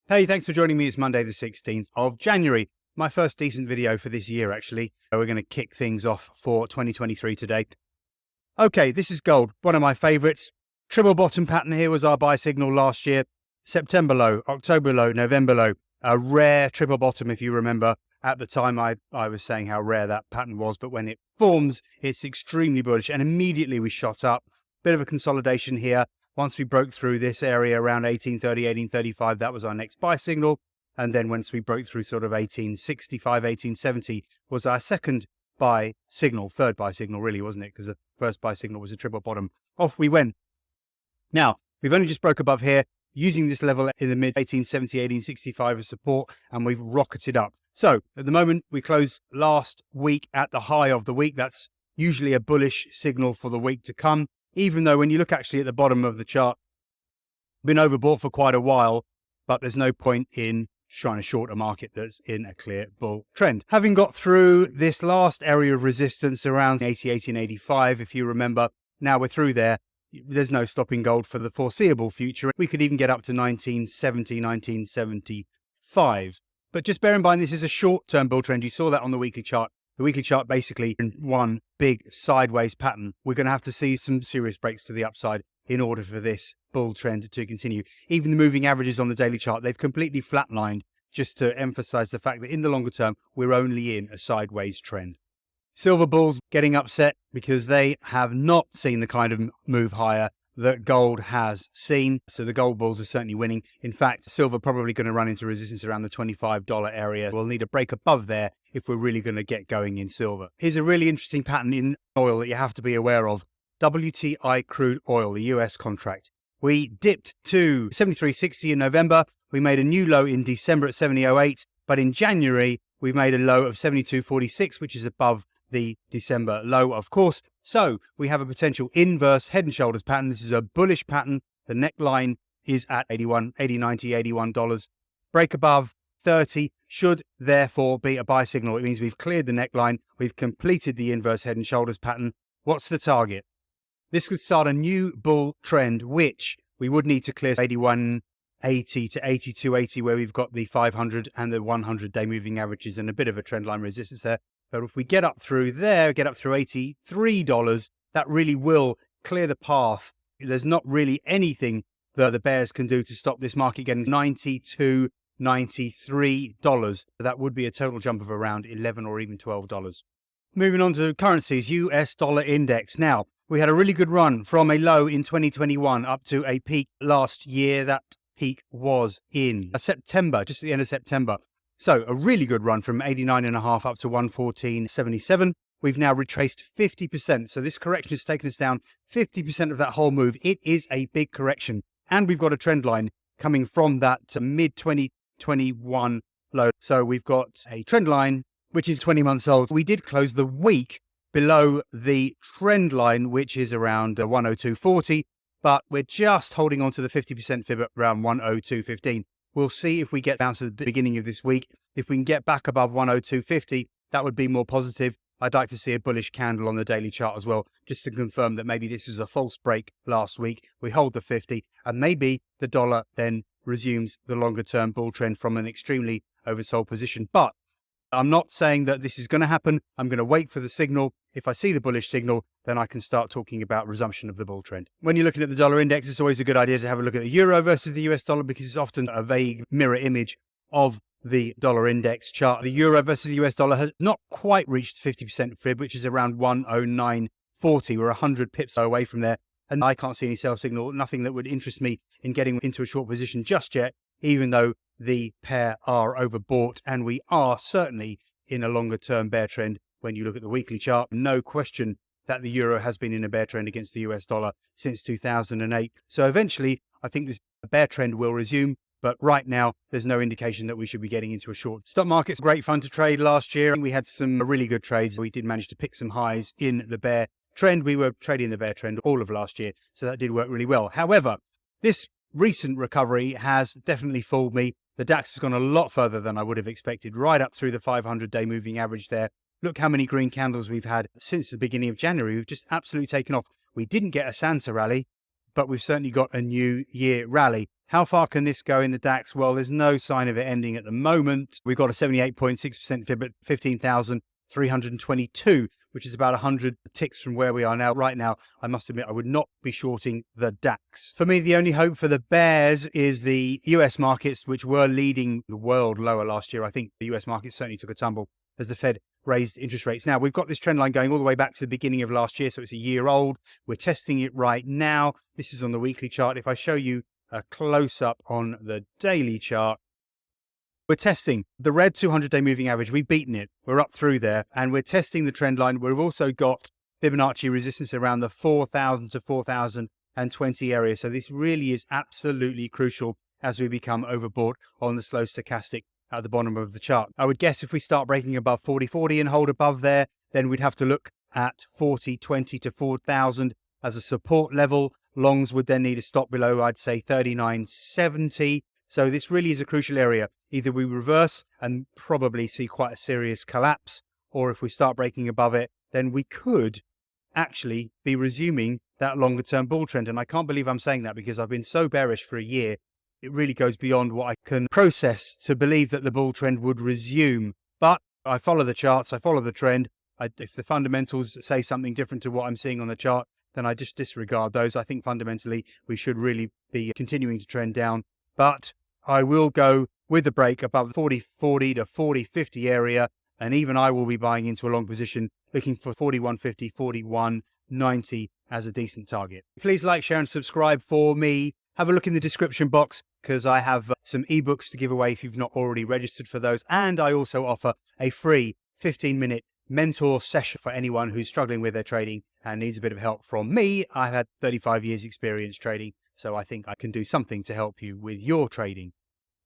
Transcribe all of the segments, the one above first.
Hey, thanks for joining me. It's Monday the 16th of January. My first decent video for this year, actually. We're going to kick things off for 2023 today. Okay, this is gold, one of my favorites. Triple bottom pattern here was our buy signal last year. September low, October low, November low. A rare triple bottom, if you remember. At the time, I was saying how rare that pattern was, but when it forms, it's extremely bullish, and immediately we shot up. Bit of a consolidation here. Once we broke through this area around 1830, 1835, that was our next buy signal. And then once we broke through sort of 1865, 1870 was our second buy signal, third buy signal really, wasn't it? Because the first buy signal was a triple bottom. Off we went. Now, we've only just broke above here, using this level in the mid 1870, 1865 as support, and we've rocketed up. So at the moment, we closed last week at the high of the week. That's usually a bullish signal for the week to come. Even though when you look actually at the bottom of the chart, been overbought for quite a while, but there's no point in trying to short a market that's in a clear bull trend. Having got through this last area of resistance around 80, 1885, if you remember, now we're through there. There's no stopping gold for the foreseeable future. We could even get up to 1970, 1975. But just bear in mind, this is a short-term bull trend. You saw that on the weekly chart. The weekly chart basically in one big sideways pattern. We're going to have to see some serious breaks to the upside in order for this bull trend to continue. Even the moving averages on the daily chart, they've completely flatlined, just to emphasize the fact that in the longer term, we're only in a sideways trend. Silver bulls getting upset because they have not seen the kind of move higher that gold has seen. So the gold bulls are certainly winning. In fact, silver probably going to run into resistance around the $25 area. We'll need a break above there if we're really going to get going in silver. Here's a really interesting pattern in oil that you have to be aware of. WTI Crude Oil, the US contract. We dipped to 73.60 in November. We made a new low in December at 70.08. But in January, we made a low of 72.46, which is above the December low, of course. So we have a potential inverse head and shoulders pattern. This is a bullish pattern. The neckline is at $80, $90, $81. Break above 30 should therefore be a buy signal. It means we've cleared the neckline. We've completed the inverse head and shoulders pattern. What's the target? This could start a new bull trend, which we would need to clear 81.80 to 82.80, where we've got the 500 and the 100-day moving averages and a bit of a trend line resistance there. But if we get up through there, get up through $83, that really will clear the path. There's not really anything that the bears can do to stop this market getting $92, $93. That would be a total jump of around $11 or even $12. Moving on to currencies, US dollar index. Now, we had a really good run from a low in 2021 up to a peak last year. That peak was in September, just at the end of September. So a really good run from 89.5 up to 114.77. We've now retraced 50%. So this correction has taken us down 50% of that whole move. It is a big correction. And we've got a trend line coming from that mid-2021 low. So we've got a trend line, which is 20 months old. We did close the week below the trend line, which is around 102.40. But we're just holding on to the 50% fib at around 102.15. We'll see if we get down to the beginning of this week. If we can get back above 102.50, that would be more positive. I'd like to see a bullish candle on the daily chart as well, just to confirm that maybe this was a false break last week. We hold the 50, and maybe the dollar then resumes the longer-term bull trend from an extremely oversold position. But I'm not saying that this is going to happen. I'm going to wait for the signal. If I see the bullish signal, then I can start talking about resumption of the bull trend. When you're looking at the dollar index, it's always a good idea to have a look at the euro versus the US dollar, because it's often a vague mirror image of the dollar index chart. The euro versus the US dollar has not quite reached 50% fib, which is around 109.40. We're 100 pips away from there. And I can't see any sell signal, nothing that would interest me in getting into a short position just yet, even though the pair are overbought, and we are certainly in a longer term bear trend. When you look at the weekly chart, no question that the euro has been in a bear trend against the US dollar since 2008. So eventually, I think this bear trend will resume. But right now, there's no indication that we should be getting into a short. Stock market's great fun to trade last year. We had some really good trades. We did manage to pick some highs in the bear trend. We were trading the bear trend all of last year, so that did work really well. However, this recent recovery has definitely fooled me. The DAX has gone a lot further than I would have expected, right up through the 500-day moving average there. Look how many green candles we've had since the beginning of January. We've just absolutely taken off. We didn't get a Santa rally, but we've certainly got a New Year rally. How far can this go in the DAX? Well, there's no sign of it ending at the moment. We've got a 78.6% fib at 15,322, which is about 100 ticks from where we are now. Right now, I must admit, I would not be shorting the DAX. For me, the only hope for the bears is the US markets, which were leading the world lower last year. I think the US markets certainly took a tumble as the Fed raised interest rates. Now, we've got this trend line going all the way back to the beginning of last year, so it's a year old. We're testing it right now. This is on the weekly chart. If I show you a close-up on the daily chart, we're testing the red 200-day moving average. We've beaten it. We're up through there, and we're testing the trend line. We've also got Fibonacci resistance around the 4,000 to 4,020 area. So this really is absolutely crucial as we become overbought on the slow stochastic at the bottom of the chart. I would guess if we start breaking above 40.40 and hold above there, then we'd have to look at 40.20 to 4,000 as a support level. Longs would then need a stop below, I'd say 39.70. So this really is a crucial area. Either we reverse and probably see quite a serious collapse, or if we start breaking above it, then we could actually be resuming that longer term bull trend. And I can't believe I'm saying that because I've been so bearish for a year. It really goes beyond what I can process to believe that the bull trend would resume. But I follow the charts, I follow the trend. If the fundamentals say something different to what I'm seeing on the chart, then I just disregard those. I think fundamentally we should really be continuing to trend down. But I will go with the break above 40.40 to 40.50 area, and even I will be buying into a long position, looking for 41.50, 41.90 as a decent target. Please like, share, and subscribe for me. Have a look in the description box because I have some eBooks to give away if you've not already registered for those. And I also offer a free 15-minute mentor session for anyone who's struggling with their trading and needs a bit of help from me. I've had 35 years experience trading, so I think I can do something to help you with your trading.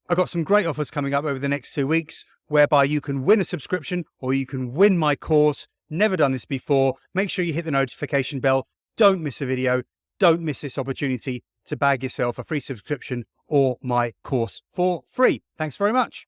I've got some great offers coming up over the next 2 weeks whereby you can win a subscription or you can win my course. Never done this before. Make sure you hit the notification bell. Don't miss a video. Don't miss this opportunity to bag yourself a free subscription or my course for free. Thanks very much.